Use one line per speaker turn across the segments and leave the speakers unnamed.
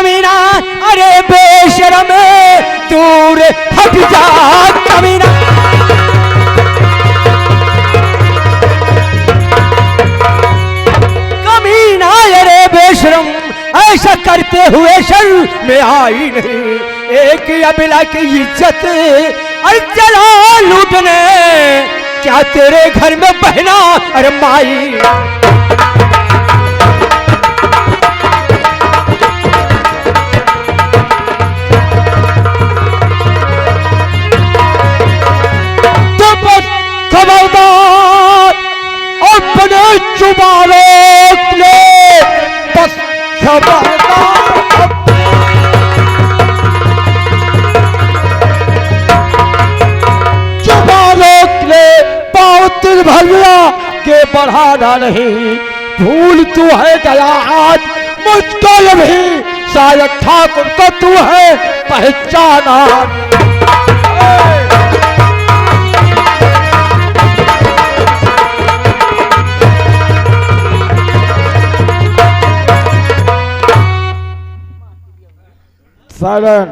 कमीना, अरे बेशरम दूर हट जा कमीना। कमीना अरे बेशरम, ऐसा करते हुए शर्म में आई नहीं। एक अबला की इज्जत और जला लूटने, क्या तेरे घर में बहना अरे माई। खबरदार अपने जुबानों ले, बस खबरदार जुबानों ले, बहुत भरिया के बढ़ाना नहीं। भूल तू है गया आज मुझको भी, शायद ठाकुर को तू है पहचाना।
साइलेंट।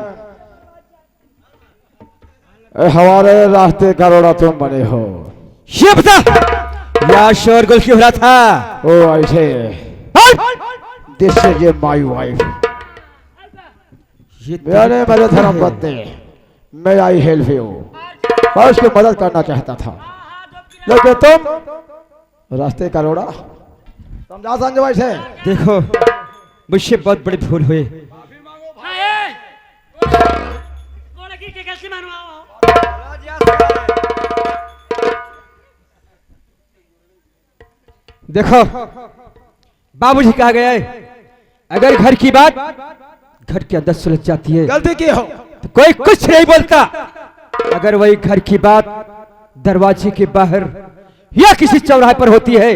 हमारे रास्ते का रोड़ा तुम बने हो।
ये बता या शोरगुल क्यों हो रहा था?
ओ ऐसे दिस इज ये माय वाइफ। मेरे धर्म पत्नी, मैं आई हेल्प यू। मैं उसकी मदद करना चाहता था, लेकिन तुम रास्ते का रोड़ा समझा संजय भाई से।
देखो मुझसे बहुत बड़ी भूल हुई। देखो बाबूजी कहा गया है, अगर घर की बात घर के अंदर सुलझ जाती है,
गलती की हो
तो कोई कुछ नहीं बोलता। अगर वही घर की बात दरवाजे के बाहर या किसी चौराहे पर होती है,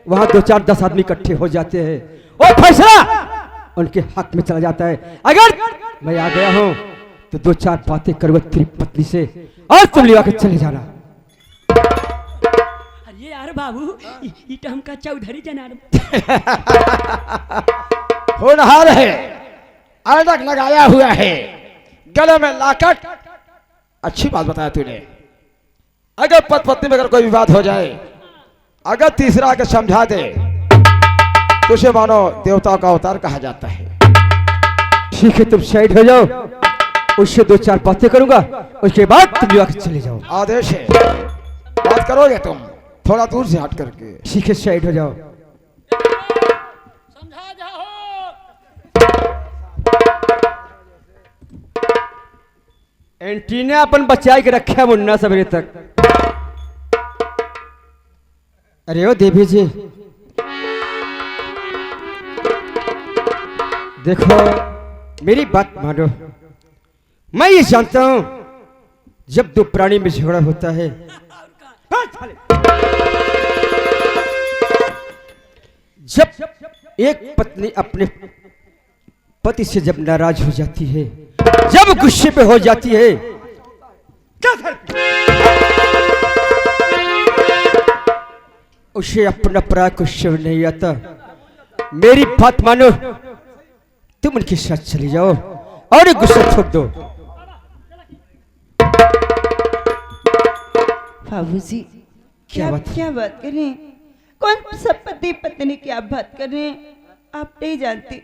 वहां 2-4-10 आदमी इकट्ठे हो जाते हैं और फैसला उनके हक में चला जाता है। अगर मैं आ गया हूं तो 2-4 बातें करूंगा तेरी पत्नी से और तुम लिवा के चले जाना।
अरे यार बाबू, ये तो हमका चौधरी जनाब
होनहार है, ऐनक लगाया हुआ है, गले में लाकट। अच्छी बात बताया तूने। अगर पति पत्नी में अगर कोई विवाद हो जाए, अगर तीसरा आके समझा दे तो उसे मानो देवताओं का अवतार कहा जाता है।
ठीक है तुम साइड हो जाओ, उससे 2-4 बातें करूंगा, उसके बाद तुम लिवा के चले जाओ।
आदेश है। बात करोगे तुम थोड़ा दूर से हट करके।
ठीक है साइड हो जाओ।
समझा जाओ।
एंटीना अपन बचा के रखे मुन्ना सवेरे तक। अरे ओ देवी जी, देखो मेरी बात मानो। मैं ये जानता हूं जब दो प्राणी में झगड़ा होता है, जब एक पत्नी अपने पति से जब नाराज हो जाती है, जब गुस्से पे हो जाती है, उसे अपना पराया कुछ समझ नहीं आता। मेरी बात मानो, तुम उनके साथ चले जाओ और गुस्सा छोड़ दो।
बाबूजी
क्या
क्या बात कर रहे हैं? कौन सब पति पत्नी की आप बात कर रहे हैं? आप नहीं जानते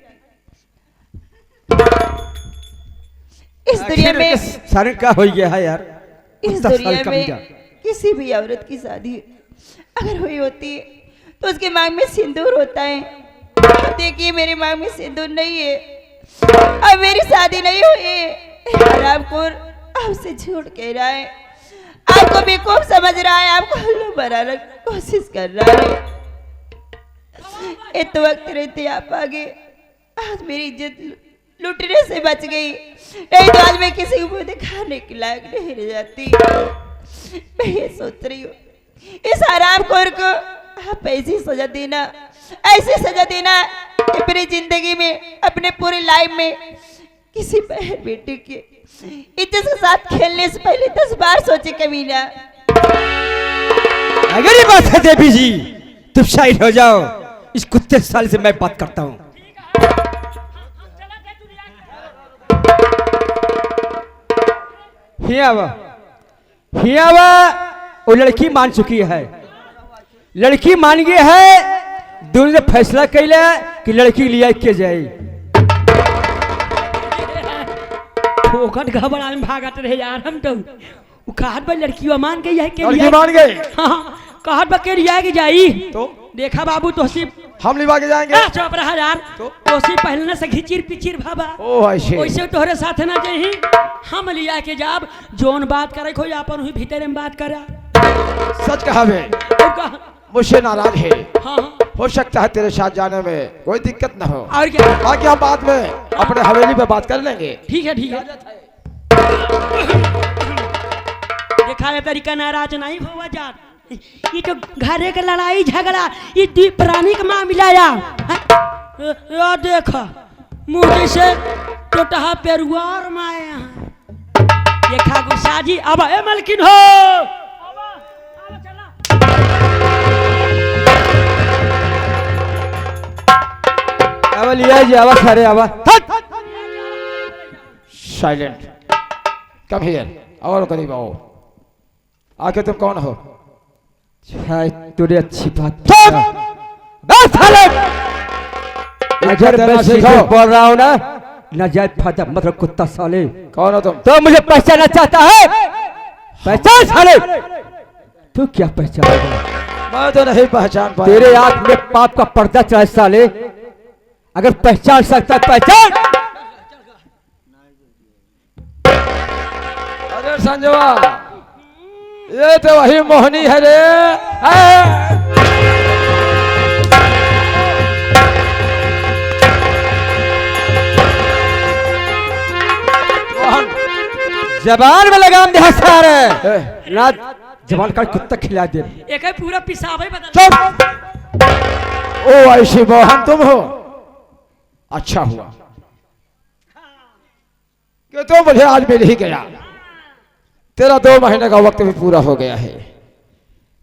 इस दुनिया में
सारे का हो गया है यार।
इस दुनिया में किसी भी औरत की शादी अगर हुई होती है तो उसके मांग में सिंदूर होता है। देखिए मेरी मांग में सिंदूर नहीं है और मेरी शादी नहीं हुई है। और आपको आपसे झूठ कह रहा है, आपको बेवकूफ समझ रहा है, आपको हल्लू बनाने की कोशिश कर रहा है। इतना वक्त रहते आप आगे, आज मेरी इज्जत लूटने से बच गई, नहीं तो आज मैं किसी को मुंह दिखाने के लायक नहीं रह जाती। मैं ये सोच रही हूँ इस हराम खोर को आप ऐसी सजा देना, ऐसी सजा देना कि अपनी जिंदगी में, अपने पूरी लाइफ में किसी बहन बेटी की इज्जत के साथ खेलने से पहले 10 बार सोचे कमीना।
अगर ये बात है देवी जी, तुम साइड हो जाओ। इस कुत्ते साल से मैं बात करता हूँ। हिया वो लड़की मान चुकी है, लड़की मान गई है। दोनों ने फैसला कैला कि लड़की लिया के जाए।
फोकट घबरा में भागत रहे यार हम तो। वो कहत बा लड़की मान गई है के
लड़की मान गई।
हाँ कहत बा के लिया के जाई।
तो
देखा बाबू तो सिर्फ
हम लिवा के जाएंगे।
चुप रहा यार। तो सिर्फ पहले से घिचिर पिचिर भाबा।
ओ ऐसे
वैसे तोहरे साथ ना जाही, हम लिया के जाब। जोन बात करे कोई अपन हुई भीतर में बात करा।
सच कहा बे,
तो कहा
मुझसे नाराज है।
हाँ हाँ
हो सकता है तेरे साथ जाने में कोई दिक्कत ना हो।
और क्या।
बाकी हम बाद में अपने हवेली पे बात कर लेंगे।
ठीक है ठीक है। देखा ये तरीका नाराज नहीं होवा जात। ये तो घरे के लड़ाई झगड़ा ये दी प्राणी का मामला या देखा मुझे से टोटहा पेरुआर माए यहाँ। देखा गुस्सा जी अब ए मलकिन हो
अब लिया जी आवा सारे आवा।
Silent, come here. और करीब आओ। आके तुम कौन हो?
तुझे अच्छी बात अगर मैं सीधे बोल रहा हूँ ना, नाजायज फायदा मतलब कुत्ता साले।
कौन हो तुम?
तो मुझे पहचानना चाहता है? पहचान साले। तू क्या पहचान?
मैं तो नहीं पहचान पाया।
तेरे आंख में पाप का पर्दा चढ़ा साले। अगर पहचान सकता पहचान।
अरे संजवा, ये तो वही मोहनी है रे। मोहन,
जबान में लगाम दे सारे ना। जबान का कुत्ता खिला दे।
एक पूरा पिसाबे बदल।
चुप। ओ ऐसी मोहन तुम हो? अच्छा हुआ कि तो मुझे आज मिल ही गया। तेरा 2 महीने का वक्त भी पूरा हो गया है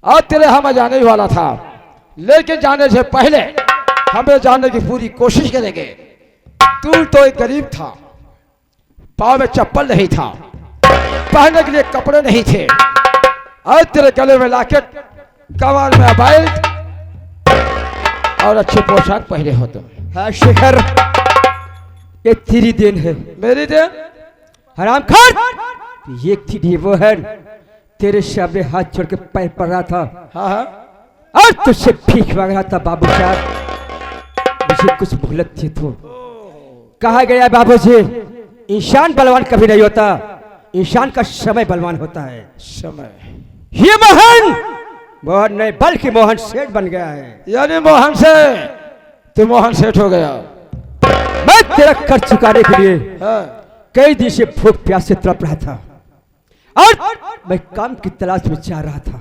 और तेरे हम जाने ही वाला था, लेकिन जाने से पहले हमें जानने की पूरी कोशिश करेंगे। तू तो एक गरीब था, पाँव में चप्पल नहीं था, पहनने के लिए कपड़े नहीं थे और तेरे गले में लॉकेट, कमर में बेल्ट और अच्छे पोशाक पहने हो तुम।
हाँ शिखर, ये तेरी देन है।
मेरी देन?
हराम खान, ये थी वो है तेरे सामने हाथ छोड़ के पैर पड़ रहा था।
हाँ हाँ।
और तुझसे भीख मांग रहा था। बाबू साहब मुझे कुछ मोहलत थी तो कहा गया बाबू जी, इंसान बलवान कभी नहीं होता, इंसान का समय बलवान होता है।
समय?
ये मोहन नहीं बल्कि मोहन सेठ बन गया है।
यानी मोहन से तू मोहन सेठ हो गया?
मैं तेरा कर्ज चुकाने के लिए
हाँ।
कई दिन से भूख प्यास से तड़प रहा था और मैं काम की तलाश में जा रहा था।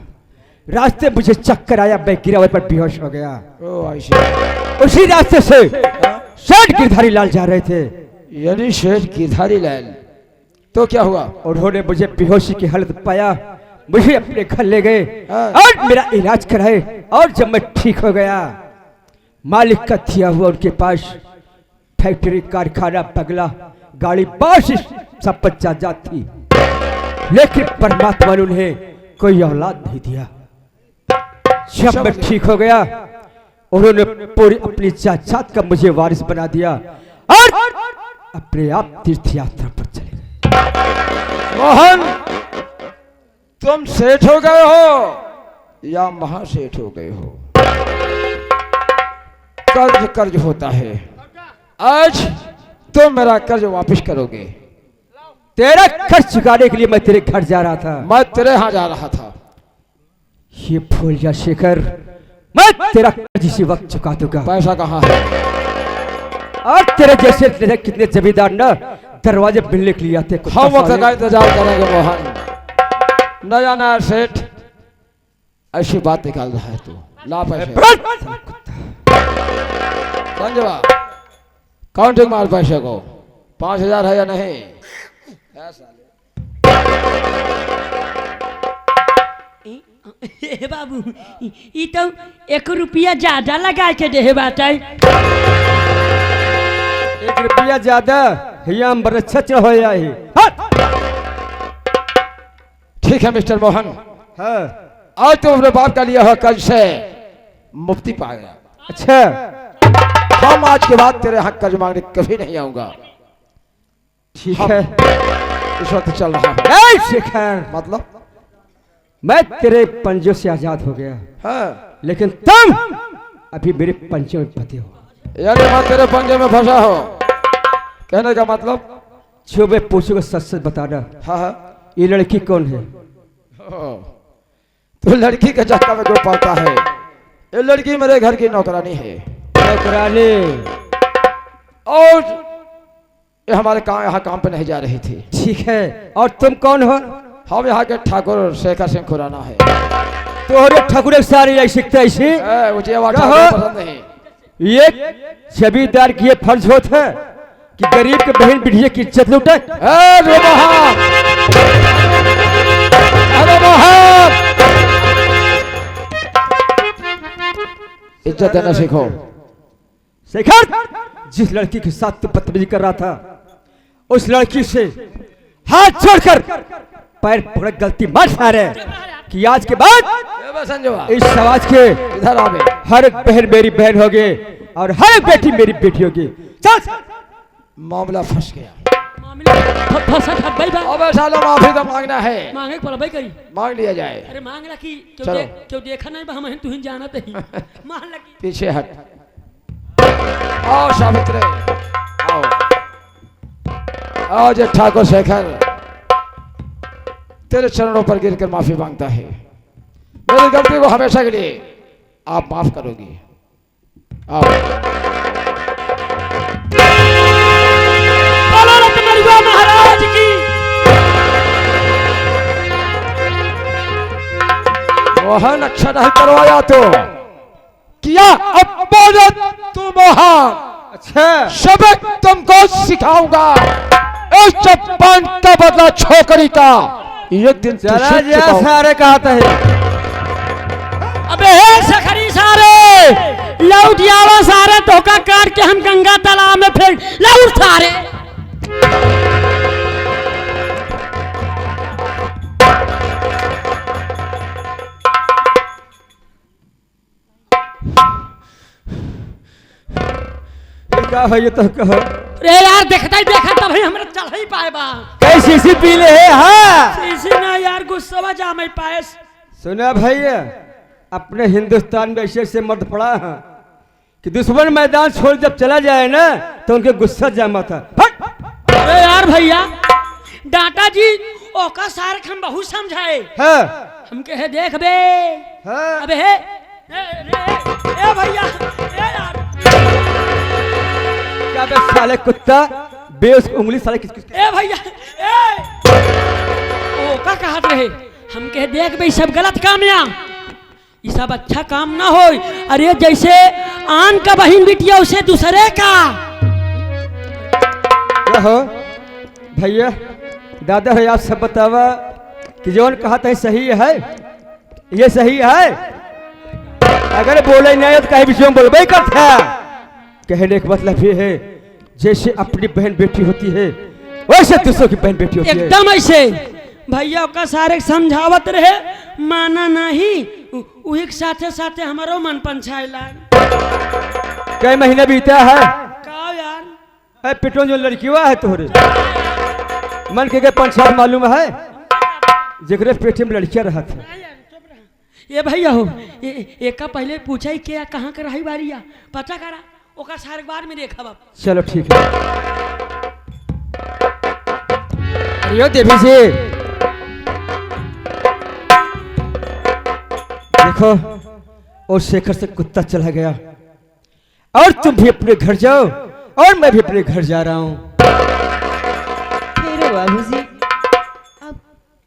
रास्ते मुझे चक्कर आया, मैं गिरा हुए पर बेहोश हो गया।
ओ ऐसे?
उसी रास्ते से सेठ गिरधारी लाल जा रहे थे।
यानी सेठ गिरधारी लाल। तो क्या हुआ?
उन्होंने मुझे बेहोशी की हालत पाया, मुझे अपने घर ले गए
हाँ।
और मेरा इलाज कराए। और जब मैं ठीक हो गया, मालिक का दिया हुआ उनके पास फैक्ट्री, कारखाना, बंगला, गाड़ी, बाश सब पर जायदाद थी, लेकिन परमात्मा ने उन्हें कोई औलाद नहीं दिया। जब मैं ठीक हो गया, उन्होंने पूरी अपनी जायदाद का मुझे वारिस बना दिया और अपने आप तीर्थ यात्रा पर चले गए।
मोहन, तुम सेठ हो गए हो या महासेठ हो गए हो? कर्ज कर्ज होता है। आज तुम मेरा कर्ज वापस करोगे।
तेरा कर्ज चुकाने के लिए मैं तेरे घर जा रहा था।
मैं तेरे यहाँ जा रहा था।
ये भूल जा शेखर, मैं तेरा कर्ज इसी वक्त चुका दूंगा।
पैसा कहाँ है?
और तेरे जैसे तेरे कितने जमींदार ना दरवाजे मिलने के लिए आते।
हम वक्त का इंतजार करेंगे मोहन। नया नया सेठ ऐसी बात निकाल रहा है तू। ला पैसे। संजवा, काउंटिंग मार पैसे को। 5000 है या नहीं?
ए बाबू, ये तो 1 रुपया ज्यादा लगा के दे बात है।
1 रुपया ज्यादा हिया बरच्छा हो जाए।
ठीक है मिस्टर मोहन,
हाँ
आज तुम अपने बाप का लिया हुआ कर्ज से मुक्ति पा गया।
अच्छा
हम आज के बाद तेरे यहाँ कर्ज मांगने कभी नहीं आऊंगा।
ठीक
हम-
है।
इस वक्त चल रहा है।
ए शेखर,
मतलब
मैं तेरे पंजों से आजाद हो गया,
हाँ,
लेकिन तुम अभी मेरे पंजों में फंसे हो।
यानी मैं तेरे पंजे में फंसा हो, कहने का मतलब?
जो मैं पूछूंगा सच सच बताना।
हाँ हाँ।
ये लड़की कौन है?
तू लड़की के चक्कर में क्यों पड़ता है? ये लड़की मेरे घर की नौकरानी है
नौकरानी?
और ये हमारे काम यहाँ काम पे नहीं जा रही थी।
ठीक है, और तुम कौन हो?
हम यहाँ के ठाकुर शेखर सिंह खुराना है।
तोहरे ठाकुर सारी ऐसी ऐसी
मुझे आवाज
क्या
ठाकुर
हो?
पसंद नहीं।
ये जमींदार की ये फर्ज होता है कि गरीब के बहन बिटिया की इज्जत लूटे।
अरे मोहन, अरे मोहन, इज्जत देना सीखो।
शेखर, जिस लड़की के साथ तू बदतमीजी कर रहा था, उस लड़की से हाथ जोड़कर पैर पकड़ गलती मत सारे कि आज के बाद
ये बस संजवा,
इस समाज के
इधर आ बे।
हर एक बहन मेरी बहन होगी और हर एक बेटी मेरी बेटी होगी। चल।
मामला फंस गया।
मामला फंसा था भाई बा
अब साला माफी तो मांगना है,
मांगे पड़ भाई करी।
मांग लिया जाए।
अरे मांग ला कि
चलो।
क्यों देखा नहीं बा हम तू ही जानत ही मान ला कि
पीछे हट। आओ सावित्री, आओ आओ। जे ठाकुर शेखर तेरे चरणों पर गिरकर माफी मांगता है। मेरी गलती को हमेशा के लिए आप माफ करोगी। आओ।
बोलो रत्नमणिवा महाराज की।
मोहन अच्छा नहीं करवाया तो किया अपमानित तू मोहन।
अच्छा,
सबक तुमको सिखाऊंगा। इस चप्पन का बदला छोकरी का एक दिन तू
चला
सीख
जा
चुका होगा।
सारे कहते हैं।
अबे हे सखरी सारे लौट आवा सारे धोखा काट के हम गंगा तालाब में फेंक लौट सारे।
क्या है ये तो कहो।
रे यार देखता ही देखा तब ही हमरा चल ही पाए बा।
कैसी सी पीले है? हाँ
इसी ना यार गुस्सा जा मैं पाए।
सुना भैया, अपने हिंदुस्तान में ऐसे ऐसे मर्द पड़ा है कि दुश्मन मैदान छोड़ जब चला जाए ना तो उनके गुस्सा जमा था। फट।
अरे यार भैया डाटा जी ओका सार हम बहुत समझाए।
हाँ
हम कहे देख बे।
हाँ।
अबे हे ए भैया ए यार
क्या बे साले कुत्ता बे उसकी उंगली साले किस किस
ए भैया ए ओ का कहत रहे। हम कहे देख बे सब गलत काम या ये सब अच्छा काम ना हो। अरे जैसे आन का बहन बिटिया उसे दूसरे का।
क्या हो भैया दादा है, आप सब बतावा कि जौन कहा था सही है? ये सही है? अगर बोले नहीं तो कहीं भी बोलबे करता। कहने का मतलब ये है जैसे अपनी बहन बेटी होती है वैसे दूसरों की बहन बेटी होती है।
एकदम ऐसे भैया का सारे समझावत रहे माना नहीं। वही के साथे साथे हमारो मन पंछाइला।
कई महीने बीता है
का यार
है पिटो जो लड़की हुआ है तोहरे मन के पंचायत मालूम है जगरे पेटे में लड़कियां रहा था।
ये भैया हो एक का पहले पूछा ही क्या कहाँ का रही बारिया पता करा ओका सारे बार में देखा बाप।
चलो ठीक है। अरे देवी जी देखो और शेखर से कुत्ता चला गया और तुम भी अपने घर जाओ और मैं भी अपने घर जा रहा हूँ।
फिर बाबूजी आप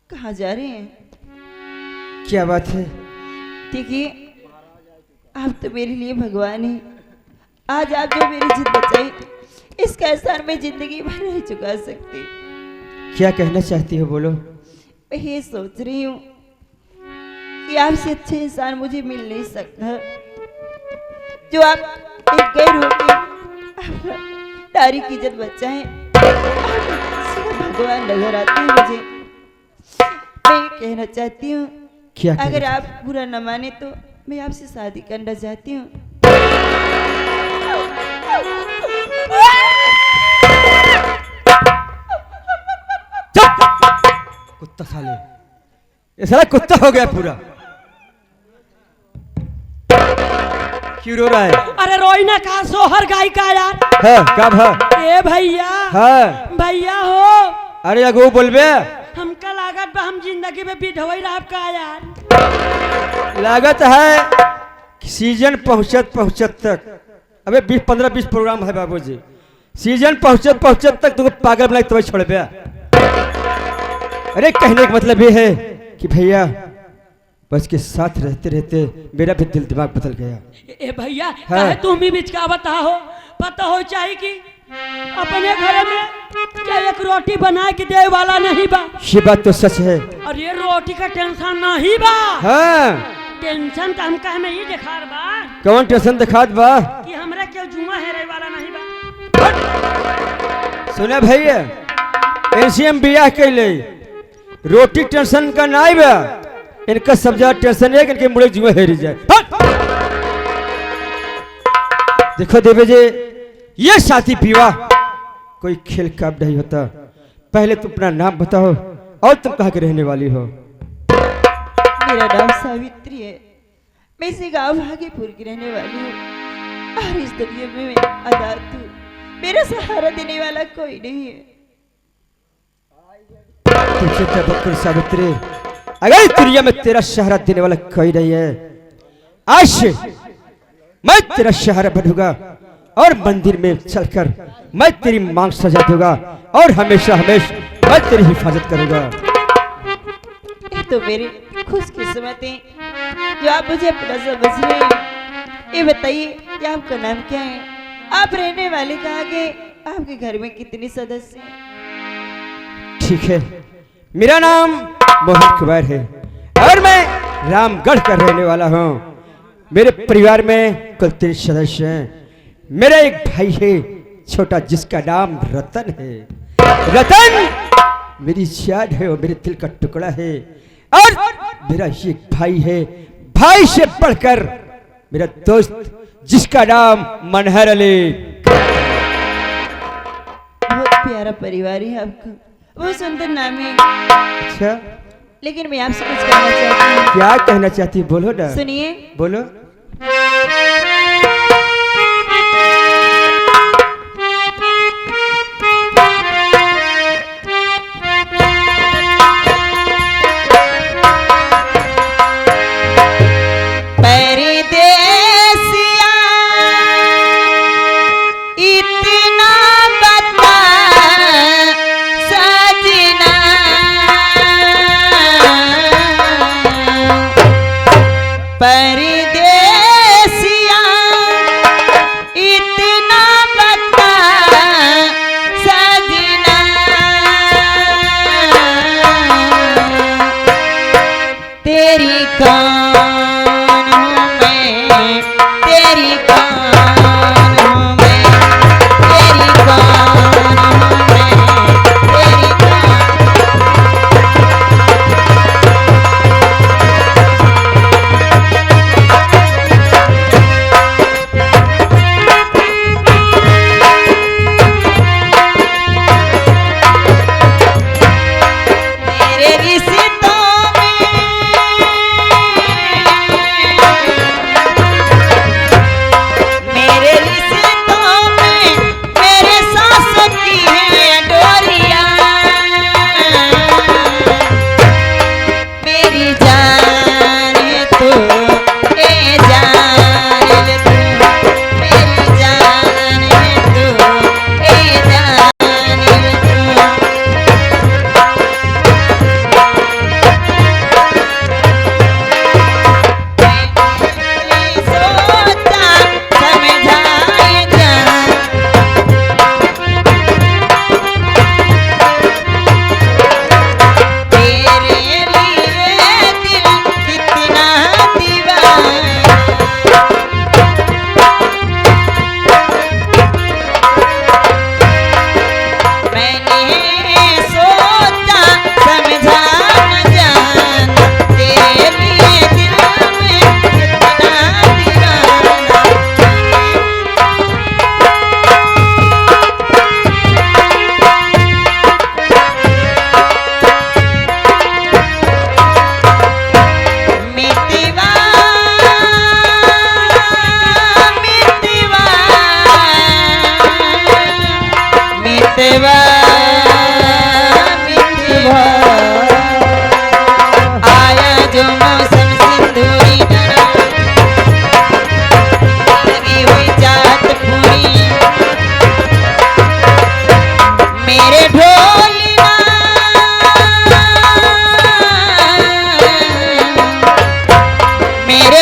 कहाँ जा रहे हैं?
क्या बात है?
देखिए आप तो मेरे लिए भगवान हैं। आज आप जो मेरी जिद बचाई इसका एहसान मैं जिंदगी भर नहीं चुका सकती।
क्या कहना चाहती हो बोलो।
मैं ये सोच रही हूँ कि आपसे अच्छे इंसान मुझे मिल नहीं सकता जो आप एक गैर होके अपना नारी की इज्जत बचाएं। आप भगवान नजर आते हैं मुझे। मैं कहना चाहती हूँ।
क्या कहना
अगर आप बुरा न माने तो मैं आपसे शादी करना चाहती हूँ।
कुत्ता साले, ये साला कुत्ता हो गया पूरा। क्यों रो रहा है?
अरे रोई ना का सोहर गाय का यार।
है कब है?
ए भैया,
है
भैया हो,
अरे अगो बोलबे।
हमका लागत बा हम जिंदगी में बिधवई रहब का यार।
लागत है कि सीजन पहुंचत पहुंचत तक, अबे 20-15-20 प्रोग्राम है बाबूजी, सीजन पहुंचत पहुंचत तक तुमको पागल बनाए तो छोड़बे। अरे कहने का मतलब ये है कि भैया बस के साथ रहते रहते मेरा भी दिल दिमाग बदल गया।
ए भैया,
हाँ।
काहे तुम भी बीच का बता हो, पता हो चाहिए कि अपने घर में क्या एक रोटी बना के दे वाला नहीं बा।
ये बात तो सच है।
और ये रोटी का टेंशन नहीं बा।
हाँ
टेंशन तो हम कहे में ये दिखा बा
कौन टेंशन दिखात बा
कि हमरा क्यों जुआ है रे वाला नहीं बा।
सुना भैया, एनसीएम बियाह कैले रोटी टेंशन का नहीं बा, इनका सब ज्यादा टेंशन है कि इनके मुड़े जुए हेरी जाए। देखो देवे जी, ये शादी विवाह कोई खेल कब नहीं होता। पहले तुम अपना नाम बताओ और तुम कहाँ के रहने वाली हो?
मेरा नाम सावित्री है, मैं इसी गांव भागीपुर की रहने वाली हूँ और इस दुनिया में मैं अनाथ हूँ। मेरा सहारा देने वाला कोई नहीं है।
तुझे तबक्कुर सावित्री, अगर दुनिया में तेरा सहारा देने वाला कोई नहीं है, आज से मैं तेरा सहारा बनूंगा और मंदिर में चलकर मैं तेरी मांग सजा दूंगा और हमेशा हमेशा मैं तेरी हिफाजत करूंगा।
ये तो मेरी खुशकिस्मत है जो आप मुझे अपना समझ रहे हैं। ये बताइए कि आपका नाम क्या है, आप रहने वाले कहाँ के, आपके घर में कितने सदस्य हैं?
ठीक है, मेरा नाम मोहन कुमार है और मैं रामगढ़ का रहने वाला हूँ। मेरे परिवार में कुल 3 सदस्य हैं। मेरा एक भाई है छोटा जिसका नाम रतन है। रतन मेरी जान है और मेरे दिल का टुकड़ा है। और मेरा एक भाई है, भाई से बढ़कर मेरा दोस्त जिसका नाम मनहर अली।
बहुत प्यारा परिवार है आपका, बहुत सुंदर नाम है।
अच्छा,
लेकिन मैं आपसे कुछ कहना चाहती हूँ।
क्या कहना चाहती है? बोलो ना।
सुनिए।
बोलो।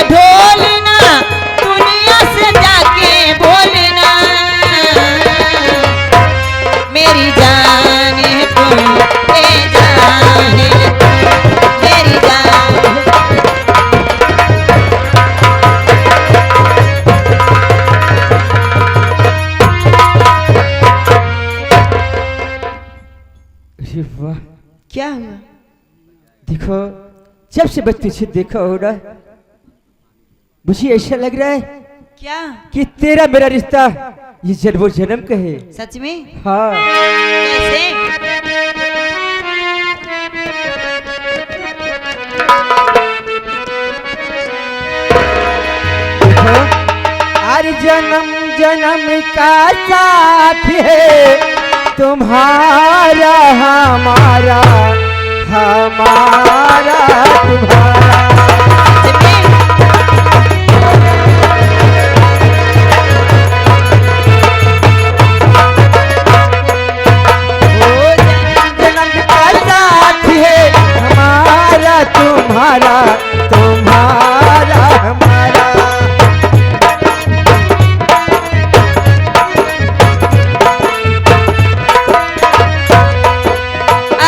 ढोलना, दुनिया से जाके बोलना, मेरी जान है तुम, ए जान है तुम, मेरी जान।
अरे वाह,
क्या हुआ?
देखो जब से बस तुझे देखा हो ना, मुझे ऐसा लग रहा है
क्या?
कि तेरा मेरा रिश्ता ये जन्मों जन्म का है।
सच में?
हाँ,
कैसे?
देखो अरे जन्म जन्म का साथ है तुम्हारा हमारा, हमारा तुम्हारा।
सच में?
ओ जन्म जन्म का साथ है हमारा तुम्हारा, तुम्हारा हमारा।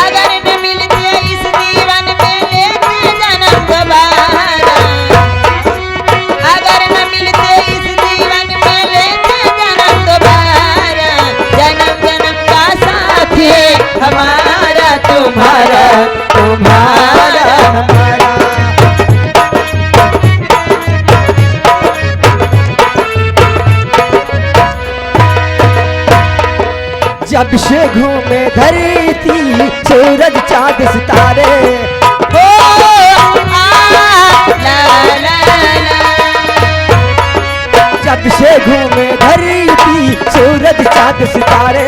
अगर न मिलते इस जीवन में लेते जन्म दोबारा, अगर न मिलते इस जीवन में लेते जन्म दोबारा, जन्म जन्म का साथ है हमारा तुम्हारा,
तुम्हारा हमारा। जब से घूमे धरती सूरज चांद सितारे,
ओ ला ला ला,
जब से घूमे धरती सूरज चांद सितारे,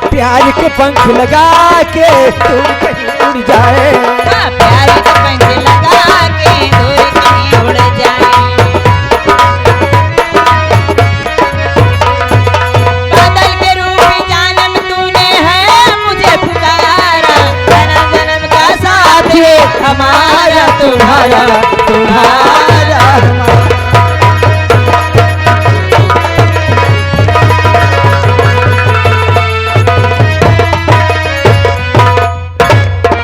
प्यार के पंख लगा के तुम कहीं उड़ जाए,
प्यार के पंख लगा